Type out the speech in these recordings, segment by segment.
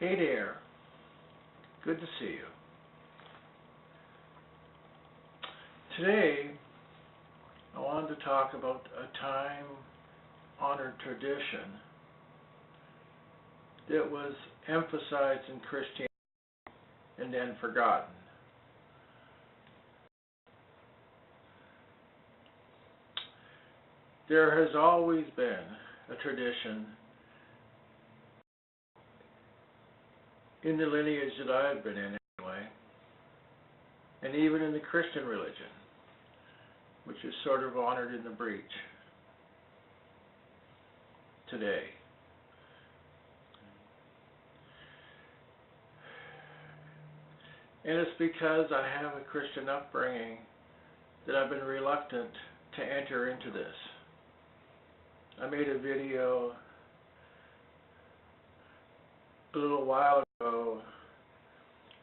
Hey there, good to see you. Today, I wanted to talk about a time-honored tradition that was emphasized in Christianity and then forgotten. There has always been a tradition in the lineage that I've been in anyway, and even in the Christian religion, which is sort of honored in the breach today. And it's because I have a Christian upbringing that I've been reluctant to enter into this. I made a video a little while ago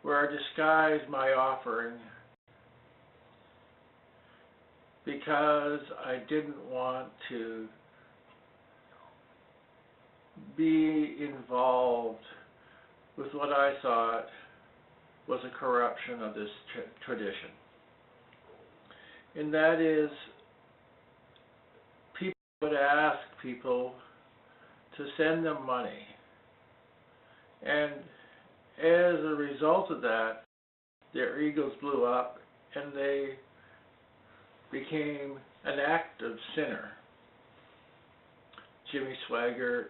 where I disguised my offering because I didn't want to be involved with what I thought was a corruption of this tradition. And that is, people would ask people to send them money. And as a result of that, their egos blew up and they became an active sinner. Jimmy Swaggart,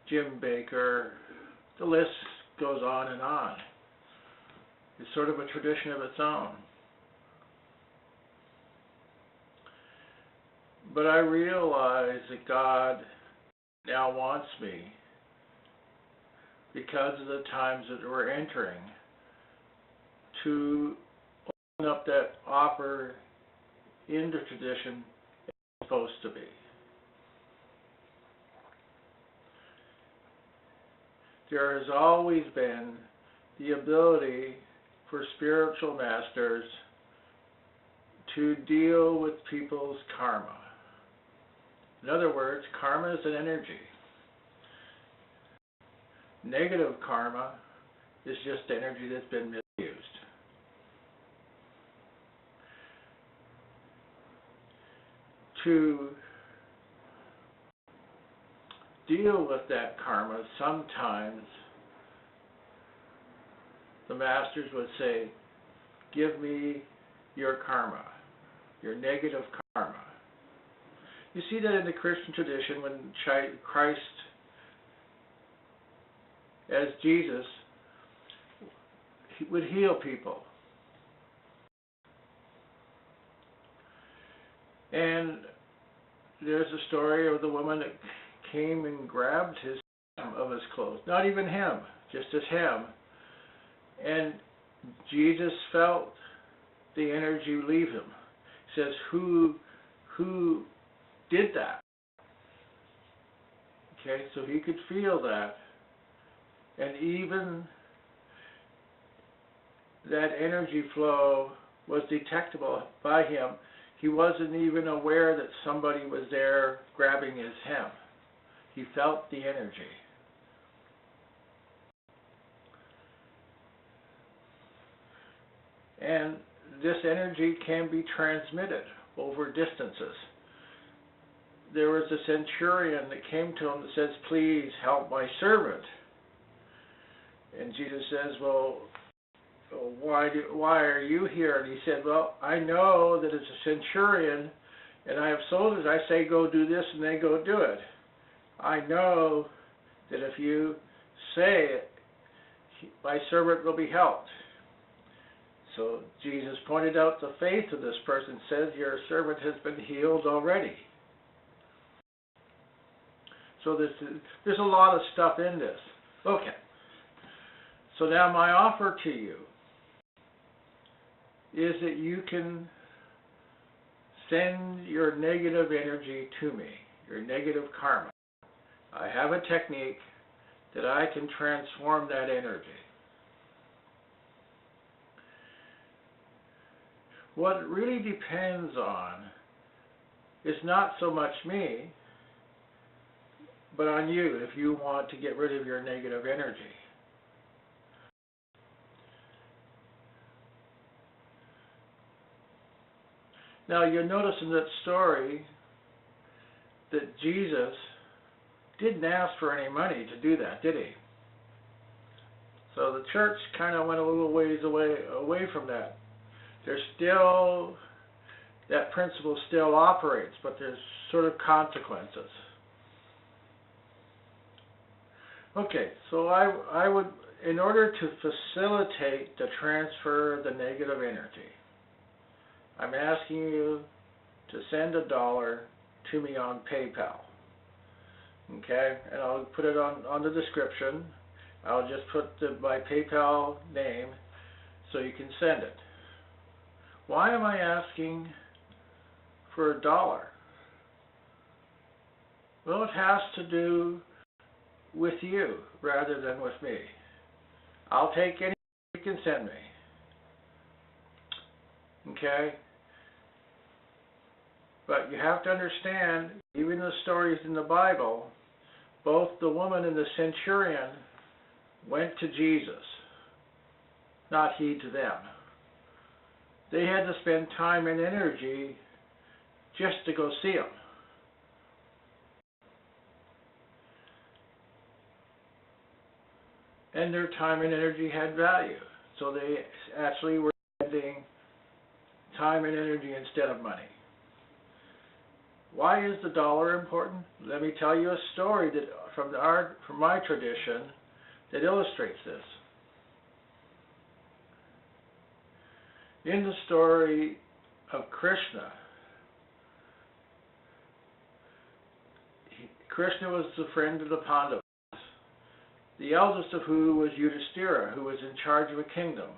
Jim Baker, the list goes on and on. It's sort of a tradition of its own. But I realize that God now wants me, because of the times that we're entering, to open up that offer into tradition it's supposed to be. There has always been the ability for spiritual masters to deal with people's karma. In other words, karma is an energy. Negative karma is just energy that's been misused. To deal with that karma, sometimes the masters would say, give me your karma, your negative karma. You see that in the Christian tradition when Christ, as Jesus, he would heal people. And there's a story of the woman that came and grabbed hem of his clothes. Not even him, just his hem. And Jesus felt the energy leave him. He says, who did that? Okay, so he could feel that. And even that energy flow was detectable by him. He wasn't even aware that somebody was there grabbing his hem. He felt the energy. And this energy can be transmitted over distances. There was a centurion that came to him that says, please help my servant. And Jesus says, well, why are you here? And he said, well, I know that it's a centurion, and I have soldiers. I say, go do this, and they go do it. I know that if you say it, my servant will be helped. So Jesus pointed out the faith of this person, says, your servant has been healed already. So there's a lot of stuff in this. Okay. So now my offer to you is that you can send your negative energy to me, your negative karma. I have a technique that I can transform that energy. What it really depends on is not so much me, but on you if you want to get rid of your negative energy. Now you'll notice in that story that Jesus didn't ask for any money to do that, did he? So the church kind of went a little ways away from that. There's still, that principle still operates, but there's sort of consequences. Okay, so I would, in order to facilitate the transfer of the negative energy, I'm asking you to send $1 to me on PayPal. Okay, and I'll put it on the description. I'll just put my PayPal name so you can send it. Why am I asking for $1? Well, it has to do with you rather than with me. I'll take anything you can send me. Okay? But you have to understand, even the stories in the Bible, both the woman and the centurion went to Jesus, not he to them. They had to spend time and energy just to go see him. And their time and energy had value. So they actually were spending time and energy instead of money. Why is the dollar important? Let me tell you a story that from my tradition that illustrates this. In the story of Krishna, Krishna was the friend of the Pandavas, the eldest of who was Yudhishthira, who was in charge of a kingdom.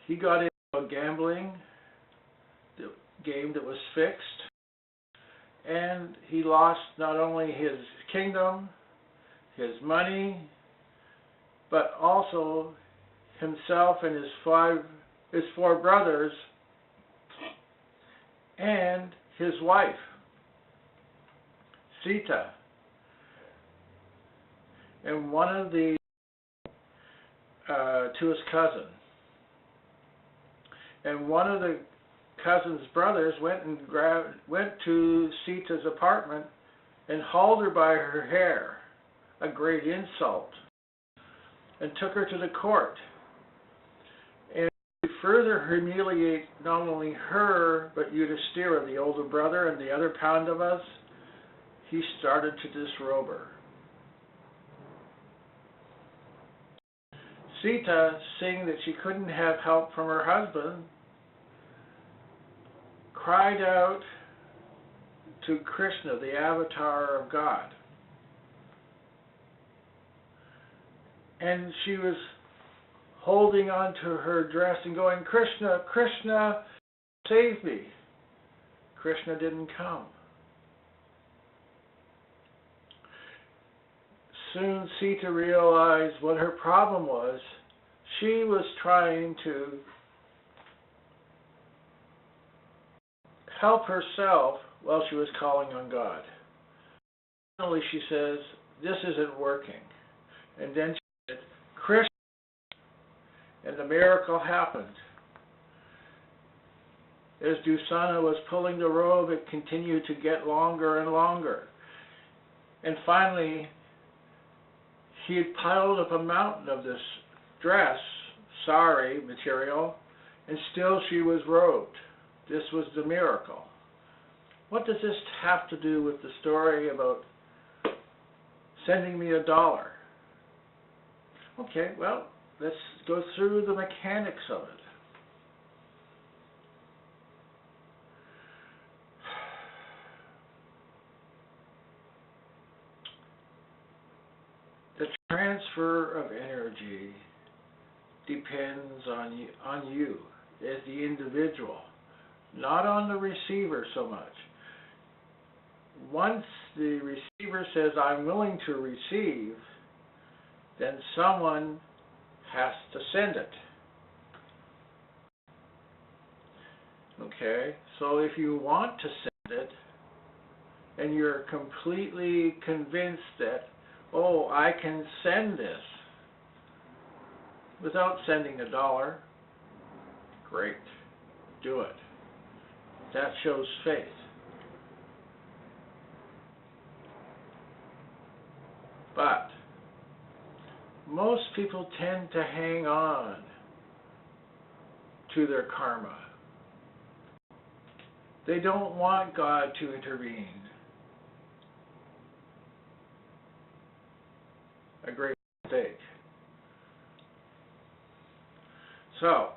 He got into a gambling game that was fixed, and he lost not only his kingdom, his money, but also himself and his four brothers and his wife, Sita. And one of the to his cousin. And one of the cousin's brothers went to Sita's apartment and hauled her by her hair, a great insult, and took her to the court. And to further humiliate not only her, but Yudhishthira, the older brother, and the other Pandavas, he started to disrobe her. Sita, seeing that she couldn't have help from her husband, cried out to Krishna, the avatar of God. And she was holding on to her dress and going, "Krishna, Krishna, save me." Krishna didn't come. Soon Sita realized what her problem was. She was trying to help herself while she was calling on God. Finally, she says, "This isn't working." And then she said, "Krishna," and the miracle happened. As Dusana was pulling the robe, it continued to get longer and longer. And finally, he had piled up a mountain of this dress, sari material, and still she was robed. This was the miracle. What does this have to do with the story about sending me $1? Okay, well, let's go through the mechanics of it. The transfer of energy depends on you as the individual, not on the receiver so much. Once the receiver says, "I'm willing to receive," then someone has to send it. Okay, so if you want to send it, and you're completely convinced that, "Oh, I can send this without sending $1," great. do it. That shows faith. But most people tend to hang on to their karma. They don't want God to intervene. A great mistake. So,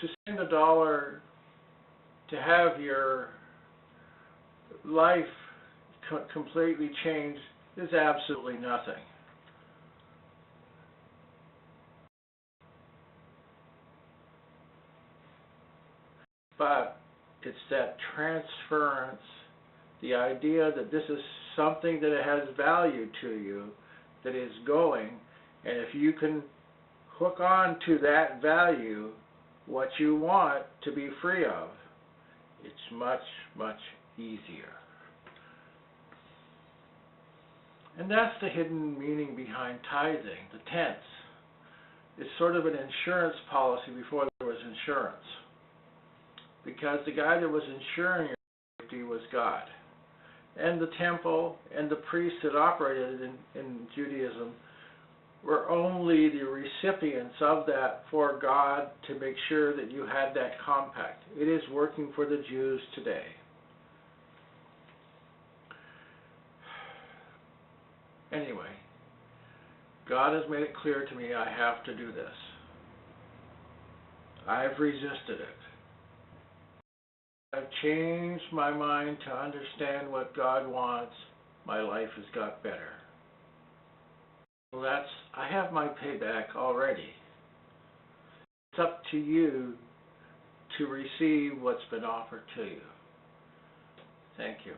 to spend $1 to have your life completely changed is absolutely nothing. But it's that transference, the idea that this is something that has value to you, that is going, and if you can hook on to that value, what you want to be free of, it's much, much easier. And that's the hidden meaning behind tithing, the tenth. It's sort of an insurance policy before there was insurance. Because the guy that was ensuring your safety was God. And the temple and the priests that operated in Judaism were only the recipients of that for God to make sure that you had that compact. It is working for the Jews today. Anyway, God has made it clear to me I have to do this. I've resisted it. I've changed my mind to understand what God wants. My life has got better. Well, I have my payback already. It's up to you to receive what's been offered to you. Thank you.